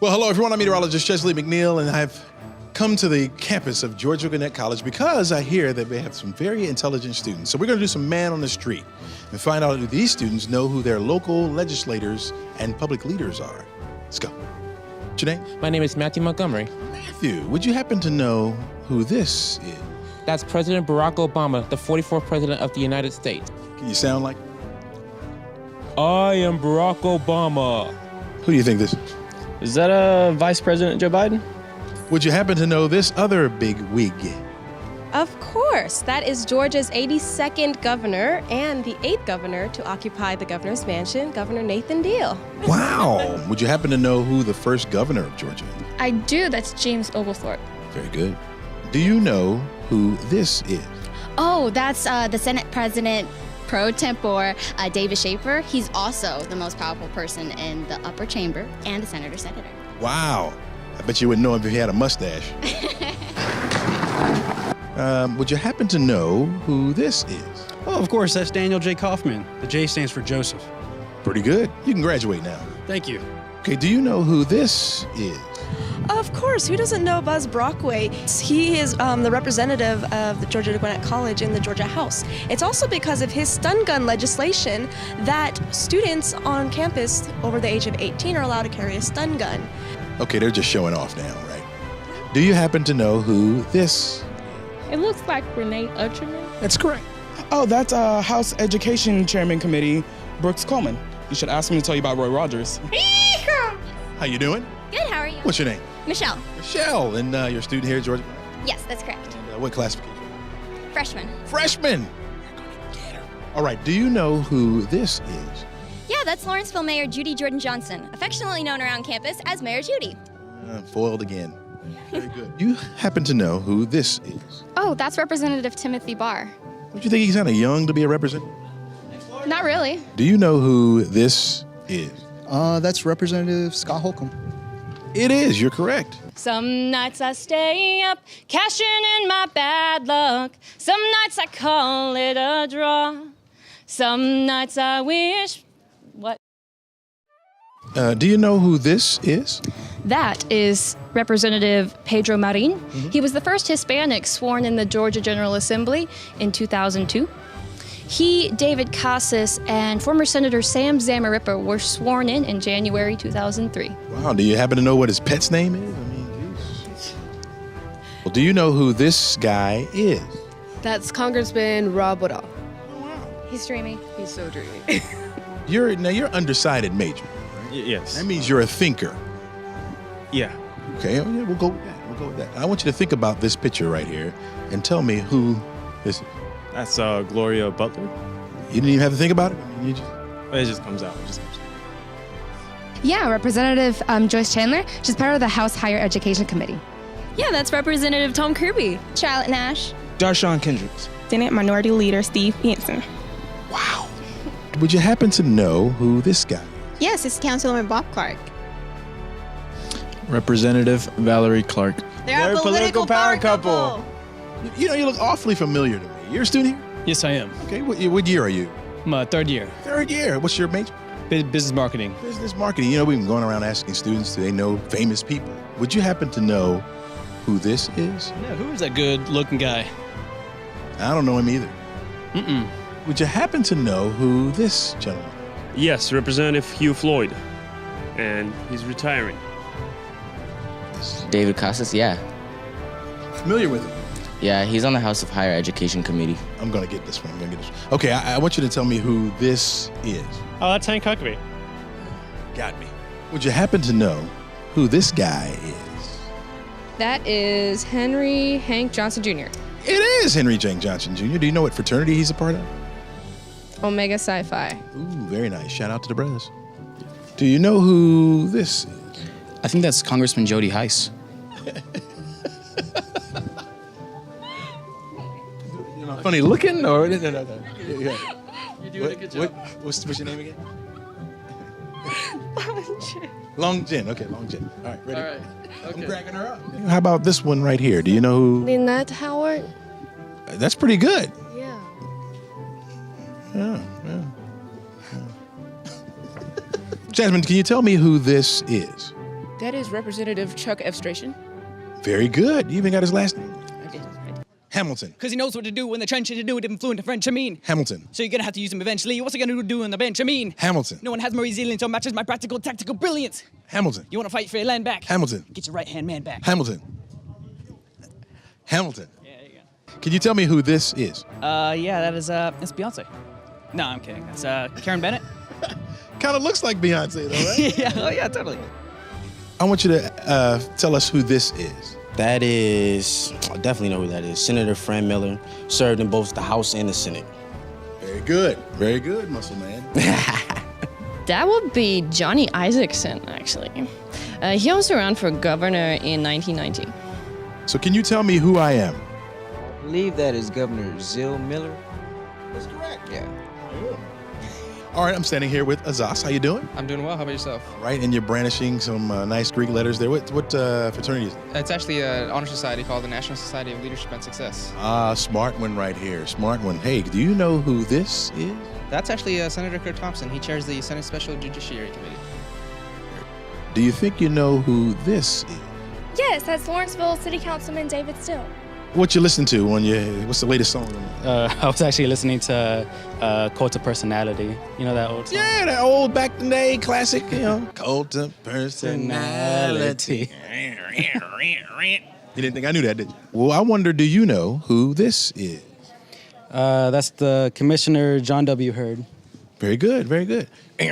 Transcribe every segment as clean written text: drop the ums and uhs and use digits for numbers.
Well, hello, everyone. I'm meteorologist Chesley McNeil, and I've come to the campus of Georgia Gwinnett College because I hear that they have some very intelligent students. So we're going to do some man on the street and find out if these students know who their local legislators and public leaders are. Let's go. What's your name? My name is Matthew Montgomery. Matthew, would you happen to know who this is? That's President Barack Obama, the 44th President of the United States. Can you sound like? I am Barack Obama. Who do you think this is? Is that Vice President Joe Biden? Would you happen to know this other big wig? Of course, that is Georgia's 82nd governor and the 8th governor to occupy the governor's mansion, Governor Nathan Deal. Wow. Would you happen to know who the first governor of Georgia is? I do. That's James Oglethorpe. Very good. Do you know who this is? Oh, that's the Senate President pro tempore, David Schaefer. He's also the most powerful person in the upper chamber and the senator. Wow. I bet you wouldn't know him if he had a mustache. Would you happen to know who this is? Oh, of course, that's Daniel J. Kaufman. The J stands for Joseph. Pretty good. You can graduate now. Thank you. Okay, do you know who this is? Of course, who doesn't know Buzz Brockway? He is the representative of the Georgia Gwinnett College in the Georgia House. It's also because of his stun gun legislation that students on campus over the age of 18 are allowed to carry a stun gun. Okay, they're just showing off now, right? Do you happen to know who this? It looks like Renee Utterman. That's correct. Oh, that's House Education Chairman Committee, Brooks Coleman. You should ask him to tell you about Roy Rogers. How you doing? Good, how are you? What's your name? Michelle. Michelle, and you're a student here at Georgia? Yes, that's correct. And, what classification? Freshman. Freshman! You're gonna get her. All right, do you know who this is? Yeah, that's Lawrenceville Mayor Judy Jordan Johnson, affectionately known around campus as Mayor Judy. Foiled again. Very good. You happen to know who this is? Oh, that's Representative Timothy Barr. Don't you think he's kind of young to be a representative? Not really. Do you know who this is? That's Representative Scott Holcomb. It is. You're correct. Some nights I stay up, cashing in my bad luck. Some nights I call it a draw. Some nights I wish... What? Do you know who this is? That is Representative Pedro Marin. He was the first Hispanic sworn in the Georgia General Assembly in 2002. He, David Casas, and former Senator Sam Zamarripa were sworn in January 2003. Wow, do you happen to know what his pet's name is? I mean, geez. Well, do you know who this guy is? That's Congressman Rob Woodall. He's dreamy. He's so dreamy. You're undecided major. Right? Yes. That means you're a thinker. Yeah. Okay, yeah, we'll go with that. We'll go with that. I want you to think about this picture right here and tell me who this is. That's Gloria Butler. You didn't even have to think about it? I mean, It just comes out. Yeah, Representative Joyce Chandler. She's part of the House Higher Education Committee. Yeah, that's Representative Tom Kirby. Charlotte Nash. Darshawn Kendricks. Senate Minority Leader Steve Hansen. Wow. Would you happen to know who this guy is? Yes, it's Councilwoman Bob Clark. Representative Valerie Clark. They're a political power couple. You know, you look awfully familiar to me. You're a student here? Yes, I am. Okay, what year are you? My third year. Third year. What's your major? Business marketing. Business marketing. You know, we've been going around asking students, do they know famous people? Would you happen to know who this is? Yeah, who is that good-looking guy? I don't know him either. Mm-mm. Would you happen to know who this gentleman is? Yes, Representative Hugh Floyd. And he's retiring. David Casas, yeah. Familiar with him? Yeah, he's on the House of Higher Education Committee. I'm going to get this one. Okay, I want you to tell me who this is. Oh, that's Hank Huckabee. Got me. Would you happen to know who this guy is? That is Henry Hank Johnson Jr. It is Henry Jane Johnson Jr. Do you know what fraternity he's a part of? Omega Sci-Fi. Ooh, very nice. Shout out to the brothers. Do you know who this is? I think that's Congressman Jody Heiss. Funny looking or no. Yeah. You're doing a good job. What's your name again? Longjen. Okay, Longjen. All right, ready? All right. Okay. I'm cracking her up. How about this one right here? Do you know who? Lynette Howard. That's pretty good. Yeah. Yeah. Jasmine, can you tell me who this is? That is Representative Chuck Efstration. Very good. You even got his last name. Hamilton. Because he knows what to do in the trench and to do it in fluent in French, I mean. Hamilton. So you're going to have to use him eventually. What's he going to do on the bench, I mean? Hamilton. No one has more resilience or matches my practical tactical brilliance. Hamilton. You want to fight for your land back? Hamilton. Get your right-hand man back. Hamilton. Hamilton. Yeah, there you go. Can you tell me who this is? Yeah, that's Beyonce. No, I'm kidding. That's Karen Bennett. Kind of looks like Beyonce, though, right? Yeah, oh yeah, totally. I want you to tell us who this is. That is, I definitely know who that is. Senator Fran Miller served in both the House and the Senate. Very good, muscle man. That would be Johnny Isaacson, actually. He was around for governor in 1990. So can you tell me who I am? I believe that is Governor Zill Miller. That's correct. Yeah. All right, I'm standing here with Azaz. How you doing? I'm doing well. How about yourself? Right, and you're brandishing some nice Greek letters there. What fraternity is it? It's actually an honor society called the National Society of Leadership and Success. Ah, smart one right here. Smart one. Hey, do you know who this is? That's actually Senator Kirk Thompson. He chairs the Senate Special Judiciary Committee. Do you think you know who this is? Yes, that's Lawrenceville City Councilman David Still. What you listen to when what's the latest song? I was actually listening to Cult of Personality. You know that old song? Yeah, that old back in the day classic, Cult of Personality. You didn't think I knew that, did you? Well, I wonder, do you know who this is? That's the Commissioner John W. Hurd. Very good, very good. Good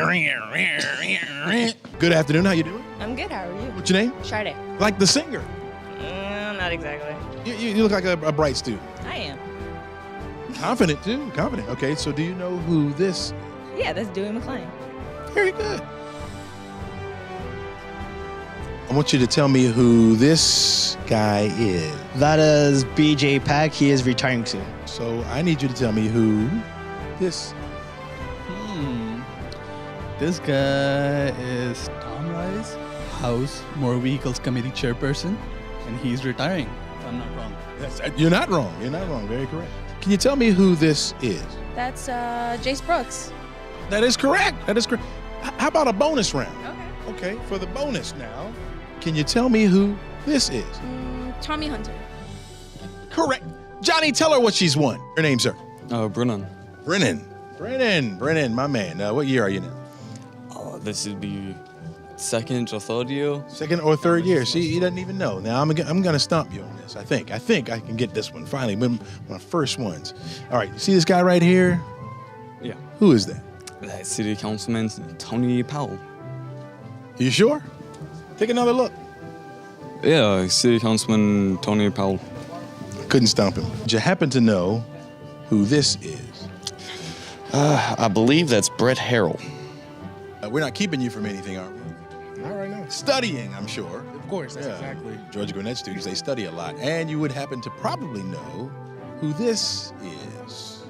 afternoon, how you doing? I'm good, how are you? What's your name? Sade. Like the singer. Not exactly. You look like a bright student. I am. Confident, too. Confident. Okay, so do you know who this is? Yeah, that's Dewey McClain. Very good. I want you to tell me who this guy is. That is BJ Pack. He is retiring soon. So I need you to tell me who this. This guy is Tom Rice, House Motor Vehicles Committee Chairperson, and he's retiring, if I'm not wrong. You're not wrong. You're not wrong. Very correct. Can you tell me who this is? That's Jace Brooks. That is correct. That is correct. How about a bonus round? Okay, for the bonus now, can you tell me who this is? Tommy Hunter. Correct. Johnny, tell her what she's won. Her name, sir? Brennan. Brennan, my man. What year are you now? This would be second or third year. Second or third year. See, he doesn't even know. Now, I'm going to stump you on this, I think. I think I can get this one, finally. One of my first ones. All right, you see this guy right here? Yeah. Who is that? That's City Councilman Tony Powell. You sure? Take another look. Yeah, City Councilman Tony Powell. Couldn't stump him. Do you happen to know who this is? I believe that's Brett Harrell. We're not keeping you from anything, are we? Not right now. Studying, I'm sure. Of course, that's exactly. Georgia Gwinnett students, they study a lot. And you would happen to probably know who this is.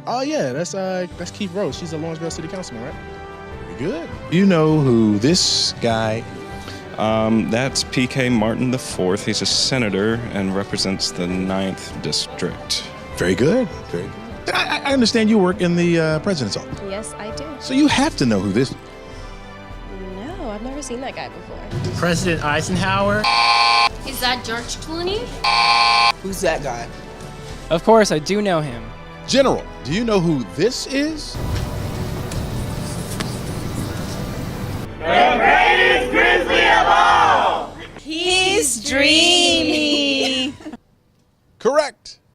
Oh, yeah, that's Keith Rose. She's a Lawrenceville City Councilman, right? Very good. You know who this guy is? That's P.K. Martin IV. He's a senator and represents the 9th District. Very good. Very good. I understand you work in the president's office. Yes, I do. So you have to know who this is. No, I've never seen that guy before. President Eisenhower. Is that George Clooney? Who's that guy? Of course, I do know him. General, do you know who this is? The greatest grizzly of all! He's dreamy. Correct.